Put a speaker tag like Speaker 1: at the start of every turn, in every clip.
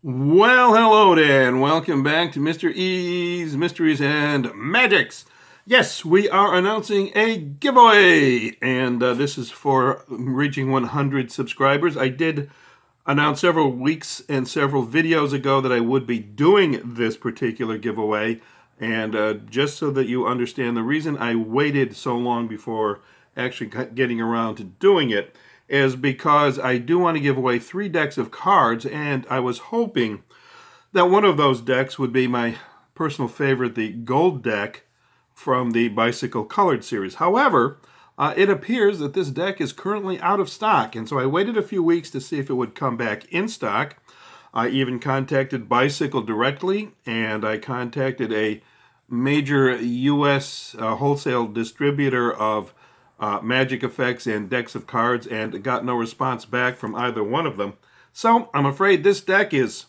Speaker 1: Well, hello there, and welcome back to Mr. E's Mysteries and Magics. Yes, we are announcing a giveaway, and this is for reaching 100 subscribers. I did announce several weeks and several videos ago that I would be doing this particular giveaway, and just so that you understand the reason I waited so long before actually getting around to doing it is because I do want to give away 3 decks of cards, and I was hoping that one of those decks would be my personal favorite, the gold deck from the Bicycle Colored series. However, it appears that this deck is currently out of stock, and so I waited a few weeks to see if it would come back in stock. I even contacted Bicycle directly, and I contacted a major U.S. Wholesale distributor of magic effects and decks of cards, and got no response back from either one of them. So I'm afraid this deck is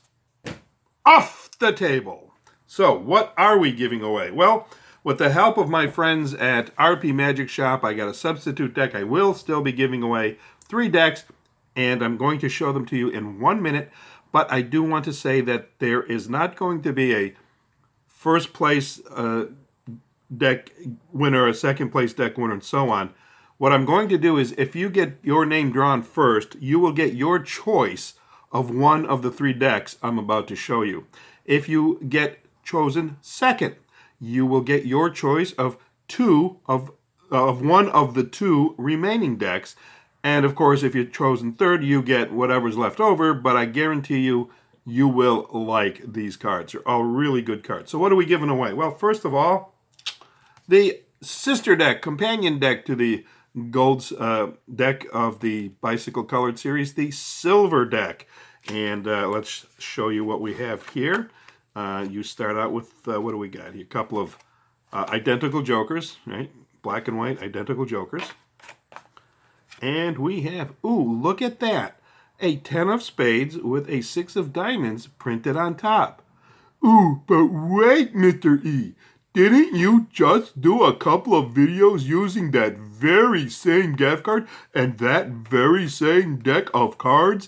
Speaker 1: off the table. So what are we giving away? Well, with the help of my friends at RP Magic Shop, I got a substitute deck. I will still be giving away 3 decks, and I'm going to show them to you in 1 minute. But I do want to say that there is not going to be a first place deck winner, a second place deck winner, and so on. What I'm going to do is, if you get your name drawn first, you will get your choice of one of the 3 decks I'm about to show you. If you get chosen second, you will get your choice of one of the 2 remaining decks. And of course, if you're chosen third, you get whatever's left over, but I guarantee you, you will like these cards. They're all really good cards. So what are we giving away? Well, first of all, the sister deck, companion deck to the Gold's deck of the Bicycle Colored series, the silver deck. And let's show you what we have here. You start out with, what do we got here? A couple of identical jokers, right? Black and white identical jokers. And we have, ooh, look at that. A 10 of spades with a 6 of diamonds printed on top. Ooh, but wait, Mr. E. Didn't you just do a couple of videos using that very same gift card and that very same deck of cards?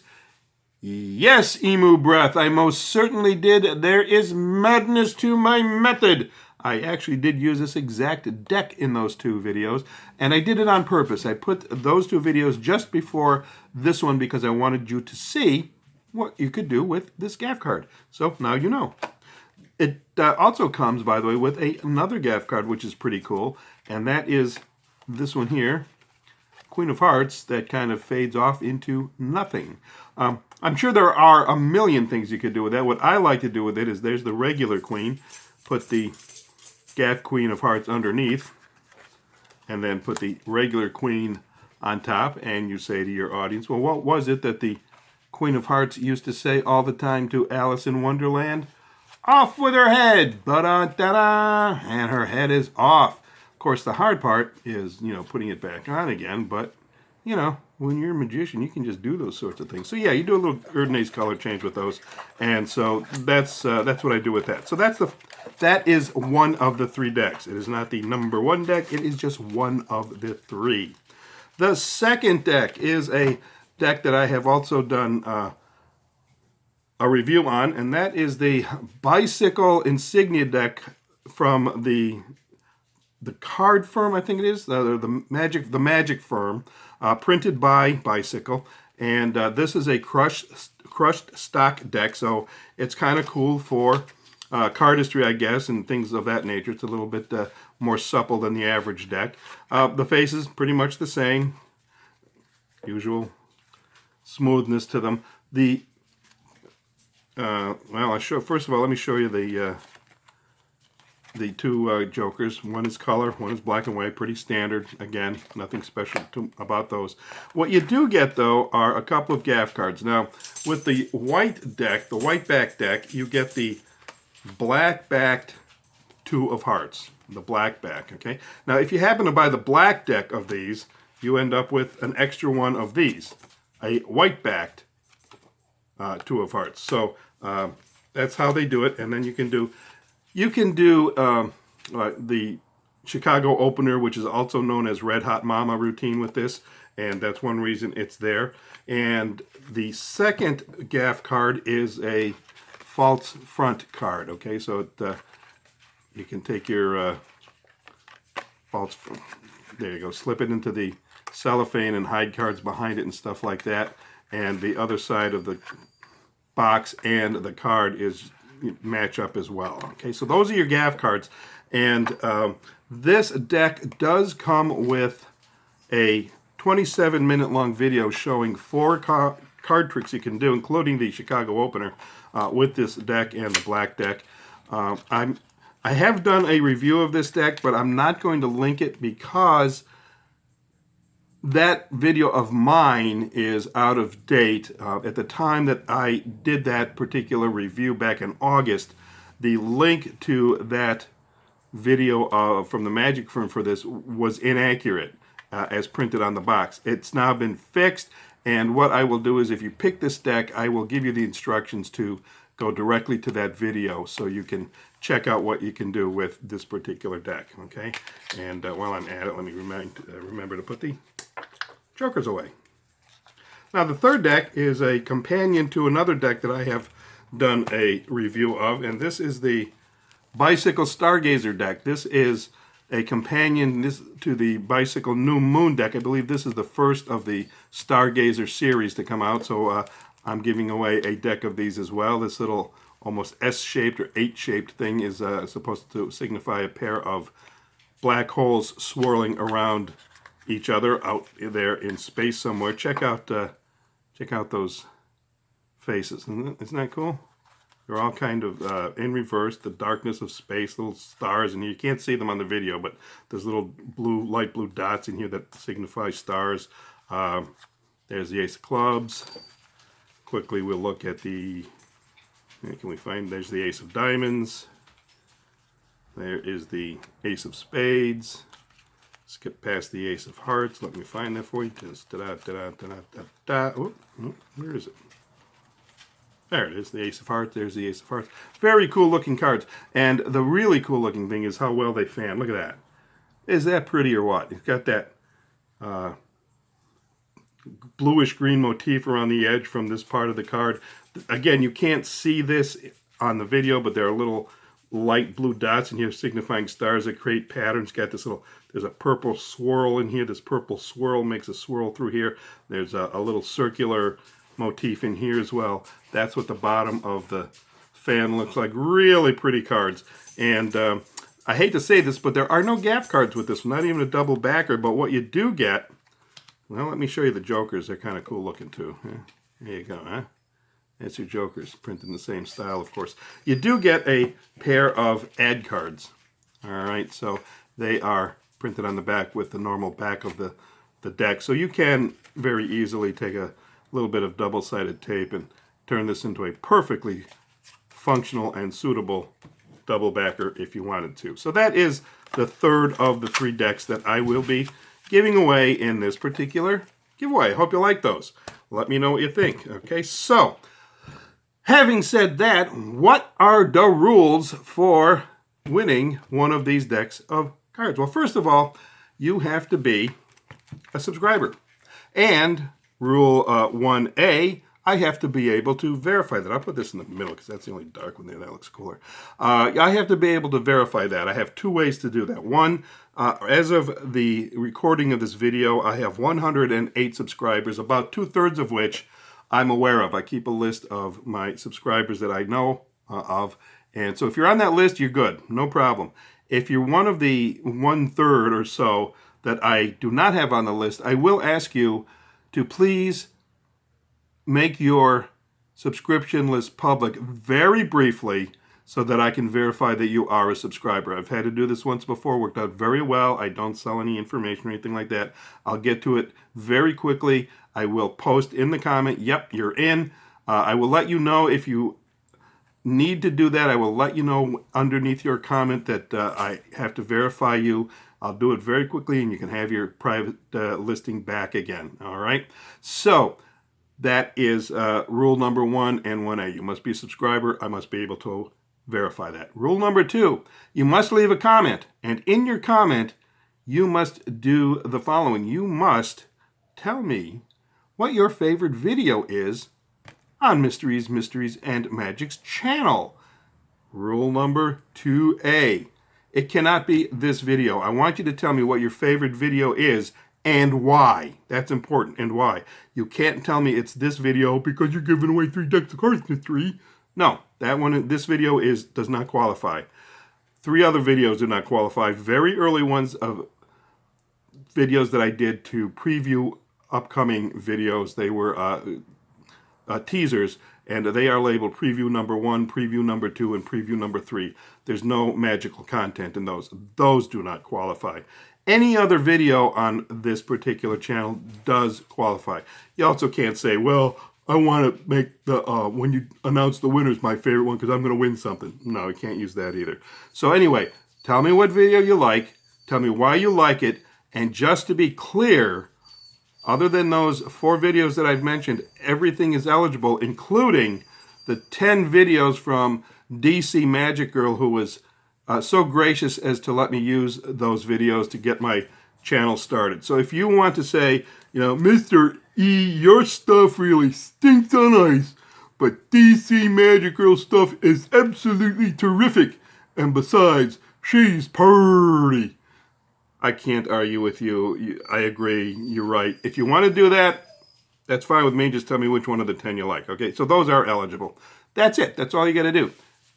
Speaker 1: Yes, Emu Breath, I most certainly did. There is madness to my method. I actually did use this exact deck in those 2 videos, and I did it on purpose. I put those 2 videos just before this one because I wanted you to see what you could do with this gaff card. So now you know. It also comes, by the way, with another gaff card, which is pretty cool, and that is this one here, Queen of Hearts, that kind of fades off into nothing. I'm sure there are a million things you could do with that. What I like to do with it is there's the regular queen, put the gaff Queen of Hearts underneath, and then put the regular queen on top, and you say to your audience, well, what was it that the Queen of Hearts used to say all the time to Alice in Wonderland? Off with her head, ba-da-da-da, and her head is off. Of course, the hard part is, putting it back on again, but, when you're a magician, you can just do those sorts of things. So yeah, you do a little Erdnase color change with those, and so that's what I do with that. So that is one of the 3 decks. It is not the number 1 deck, it is just one of the 3. The second deck is a deck that I have also done a review on, and that is the Bicycle Insignia deck from the card firm, I think it is, the Magic firm, printed by Bicycle, and this is a crushed stock deck, so it's kind of cool for cardistry, I guess, and things of that nature. It's a little bit more supple than the average deck. The face is pretty much the same, usual smoothness to them. First of all, let me show you the 2 jokers. One is color, one is black and white, pretty standard. Again, nothing special about those. What you do get, though, are a couple of gaff cards. Now, with the white deck, the white back deck, you get the black-backed 2 of hearts, the black back, okay? Now, if you happen to buy the black deck of these, you end up with an extra one of these, a white-backed 2 of hearts. So that's how they do it, and then you can do the Chicago opener, which is also known as Red Hot Mama routine with this, and that's one reason it's there. And the second gaff card is a false front card. Okay, so it, you can take your false, there you go, slip it into the cellophane and hide cards behind it and stuff like that. And the other side of the box and the card is match up as well. Okay, so those are your gaff cards. And this deck does come with a 27-minute long video showing 4 card tricks you can do, including the Chicago opener with this deck and the black deck. I have done a review of this deck, but I'm not going to link it because that video of mine is out of date. At the time that I did that particular review back in August, the link to that video from the Magic Firm for this was inaccurate as printed on the box. It's now been fixed, and what I will do is if you pick this deck, I will give you the instructions to go directly to that video so you can check out what you can do with this particular deck, okay? And while I'm at it, let me remember to put the jokers away. Now the third deck is a companion to another deck that I have done a review of, and this is the Bicycle Stargazer deck. This is a companion to the Bicycle New Moon deck. I believe this is the first of the Stargazer series to come out, so I'm giving away a deck of these as well. This little almost S-shaped or 8-shaped thing is supposed to signify a pair of black holes swirling around each other out there in space somewhere. Check out those faces. Isn't that cool? They're all kind of in reverse, the darkness of space, little stars, and you can't see them on the video, but there's little light blue dots in here that signify stars. There's the Ace of Clubs. Quickly we'll look at the, can we find, there's the Ace of Diamonds. There is the Ace of Spades. Skip past the Ace of Hearts. Let me find that for you. Where is it? There it is, the Ace of Hearts. There's the Ace of Hearts. Very cool looking cards. And the really cool looking thing is how well they fan. Look at that. Is that pretty or what? It's got that bluish green motif around the edge from this part of the card. Again, you can't see this on the video, but there are little light blue dots in here signifying stars that create patterns. Got this little, there's a purple swirl in here. This purple swirl makes a swirl through here. There's a little circular motif in here as well. That's what the bottom of the fan looks like. Really pretty cards. And I hate to say this, but there are no gap cards with this one. Not even a double backer. But what you do get, well, let me show you the jokers. They're kind of cool looking too. There you go, huh? That's your jokers, printed in the same style, of course. You do get a pair of ad cards. All right, so they are printed on the back with the normal back of the deck. So you can very easily take a little bit of double-sided tape and turn this into a perfectly functional and suitable double backer if you wanted to. So that is the third of the 3 decks that I will be giving away in this particular giveaway. I hope you like those. Let me know what you think. Okay, so having said that, what are the rules for winning one of these decks of cards? Well, first of all, you have to be a subscriber. And rule 1A, I have to be able to verify that. I'll put this in the middle because that's the only dark one there. That looks cooler. I have to be able to verify that. I have 2 ways to do that. One, as of the recording of this video, I have 108 subscribers, about 2/3 of which I'm aware of. I keep a list of my subscribers that I know of. And so if you're on that list, you're good. No problem. If you're one of the 1/3 or so that I do not have on the list, I will ask you to please make your subscription list public very briefly so that I can verify that you are a subscriber. I've had to do this once before, worked out very well. I don't sell any information or anything like that. I'll get to it very quickly. I will post in the comment, yep, you're in. I will let you know if you need to do that. I will let you know underneath your comment that I have to verify you. I'll do it very quickly and you can have your private listing back again. All right. So that is rule number 1 and 1A. You must be a subscriber. I must be able to verify that. Rule number 2, you must leave a comment. And in your comment, you must do the following. You must tell me what your favorite video is on Mysteries, Mysteries, and Magics channel. Rule number 2A. It cannot be this video. I want you to tell me what your favorite video is and why. That's important, and why. You can't tell me it's this video because you're giving away 3 decks of cards mystery. No, that one, this video does not qualify. 3 other videos do not qualify. Very early ones of videos that I did to preview upcoming videos. They were teasers, and they are labeled preview number 1, preview number 2, and preview number 3. There's no magical content in those. Those do not qualify. Any other video on this particular channel does qualify. You also can't say, well, I want to make the when you announce the winners my favorite one because I'm going to win something. No, you can't use that either. So anyway, tell me what video you like. Tell me why you like it. And just to be clear, other than those 4 videos that I've mentioned, everything is eligible, including the 10 videos from DC Magic Girl, who was so gracious as to let me use those videos to get my channel started. So if you want to say, you know, Mr. E, your stuff really stinks on ice, but DC Magic Girl stuff is absolutely terrific, and besides, she's pretty. I can't argue with you. I agree. You're right. If you want to do that, that's fine with me. Just tell me which one of the 10 you like. Okay, so those are eligible. That's it. That's all you got to do.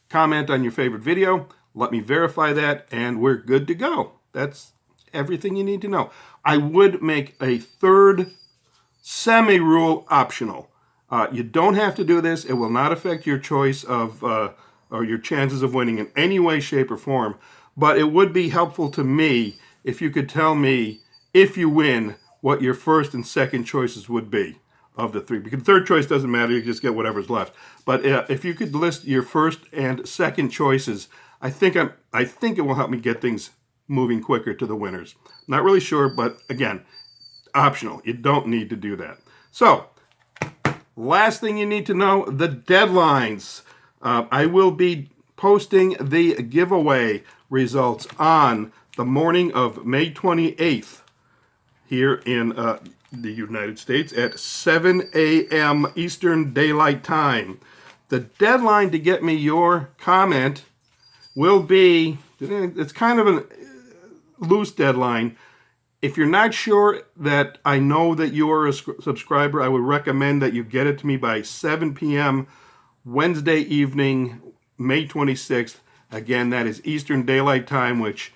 Speaker 1: Comment on your favorite video. Let me verify that, and we're good to go. That's everything you need to know. I would make a 3rd semi-rule optional. You don't have to do this. It will not affect your choice of or your chances of winning in any way, shape, or form. But it would be helpful to me if you could tell me, if you win, what your first and second choices would be of the 3. Because 3rd choice doesn't matter. You just get whatever's left. But if you could list your first and second choices, I think it will help me get things moving quicker to the winners. Not really sure, but again, optional. You don't need to do that. So, last thing you need to know, the deadlines. I will be posting the giveaway results on the morning of May 28th here in the United States at 7 a.m. Eastern Daylight Time. The deadline to get me your comment will be, it's kind of a loose deadline. If you're not sure that I know that you are a subscriber, I would recommend that you get it to me by 7 p.m. Wednesday evening, May 26th. Again, that is Eastern Daylight Time, which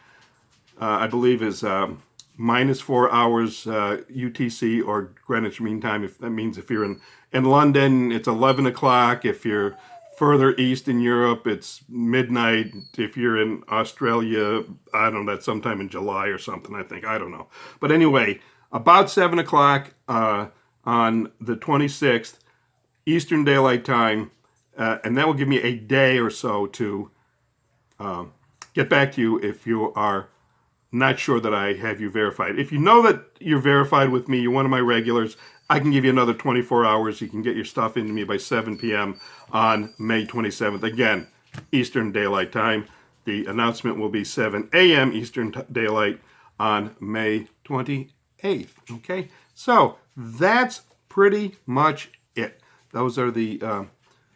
Speaker 1: I believe is -4 hours UTC or Greenwich Mean Time. If that means if you're in London, it's 11 o'clock. If you're further east in Europe, it's midnight. If you're in Australia, I don't know, that's sometime in July or something, I think. I don't know. But anyway, about 7 o'clock on the 26th, Eastern Daylight Time, and that will give me a day or so to get back to you if you are not sure that I have you verified. If you know that you're verified with me, you're one of my regulars, I can give you another 24 hours. You can get your stuff into me by 7 p.m. on May 27th. Again, Eastern Daylight Time. The announcement will be 7 a.m. Eastern Daylight on May 28th. Okay? So, that's pretty much it. Those are the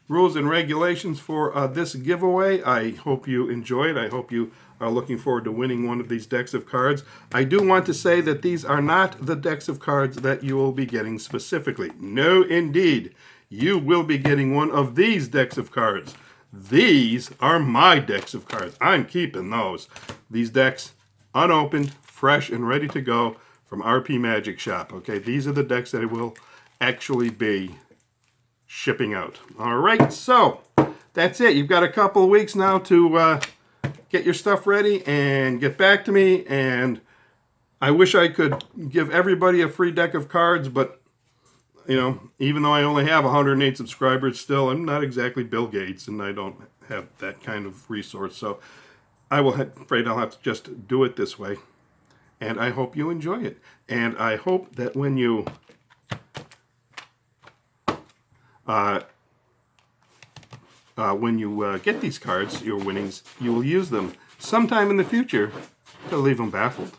Speaker 1: rules and regulations for this giveaway. I hope you enjoy it. I hope you are looking forward to winning one of these decks of cards. I do want to say that these are not the decks of cards that you will be getting specifically. No, indeed. You will be getting one of these decks of cards. These are my decks of cards. I'm keeping those. These decks, unopened, fresh, and ready to go from RP Magic Shop. Okay, these are the decks that I will actually be shipping out. All right, so that's it. You've got a couple of weeks now to get your stuff ready and get back to me. And I wish I could give everybody a free deck of cards, but you know, even though I only have 108 subscribers, still I'm not exactly Bill Gates, and I don't have that kind of resource. So afraid I'll have to just do it this way. And I hope you enjoy it. And I hope that when you get these cards, your winnings, you will use them sometime in the future to leave them baffled.